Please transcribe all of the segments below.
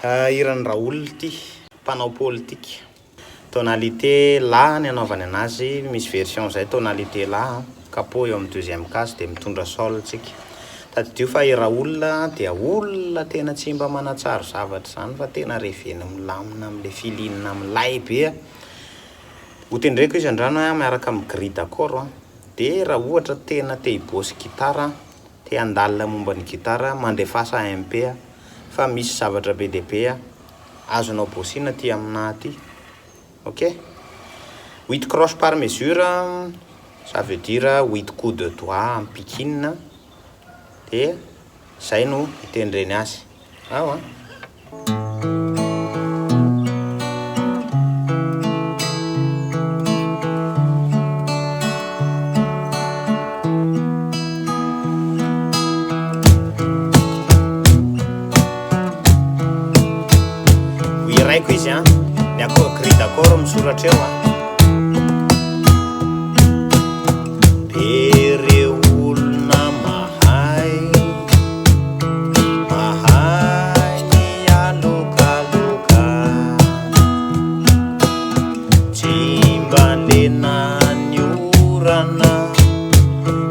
Iran'ny Raoul ty mpanao politika. Tonalité la ny anaovany anazy, misy version zay tonalité la, capot eo amin'ny deuxième case dia mitondra sol tsika. Tadidio fa i Raoul dia olona tena tsy mba manatsara zavatra zany fa tena reveny milamina amin'le filinina milay be. Ho tendreko izy andrano miaraka amin'ny grille d'accord dia raha ohatra tena te hibosy gitara, te handalina momba ny gitara, mandefasa MP fa misy zavatra be dia be azonao bosina ty amina ty. Ok, 8 croches par mesure, ça veut dire 8 coups de doigt en piquine. Et zay no hitendreny azy. Awa. Iraiko izy ny grille d'accord misoratra eo Bereo olona mahay ny alokaloka, tsy mba lena ny orana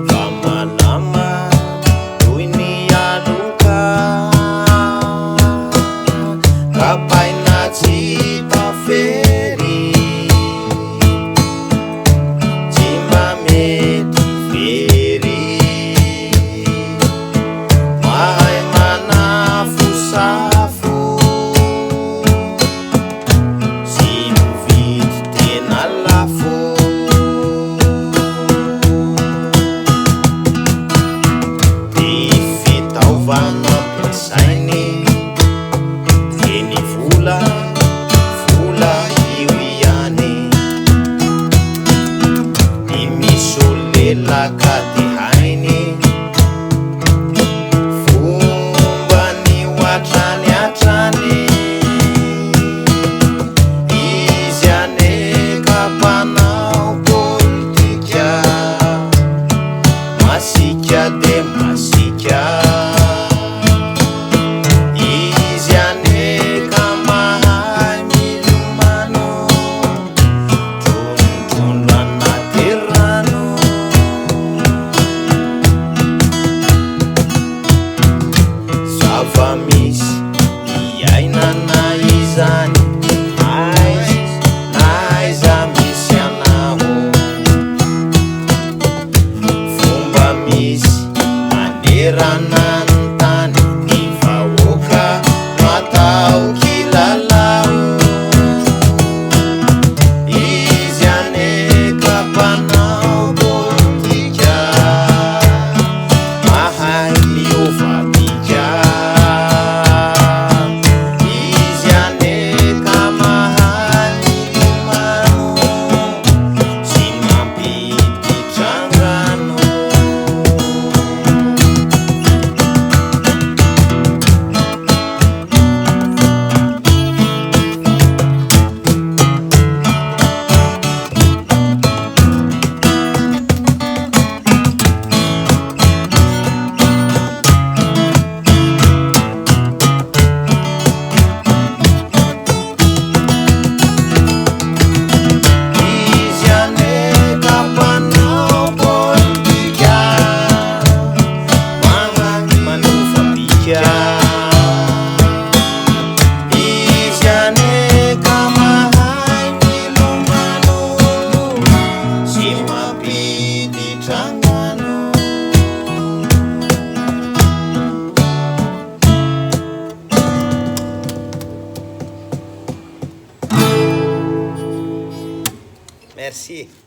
fa malama toy ny aloka, kapaina tsy tafery, tsy mba mety very, mahay manafosafo, tsy mividy tena lafo, dia fitaovana ampiasainy eny vola io ihany, ny misy olelaka ty hainy, fomba ny hoatrany izy aneka mpanao politika, masika de masika, izy aneka mahay milomano, trondrotrondro anaty rano, zava-misy iainana izany, aiza misy anao, fomba misy manerana ny tany, ny vahoaka matao kilalao, izy aneka mpanao politika, mahay miovapika, izy aneka mahay milomano, tsy mampiditra andrano. Izy aneka mpanao politika, mahay manovapika, izy aneka mahay milomano, tsy mampiditra andrano. Merci.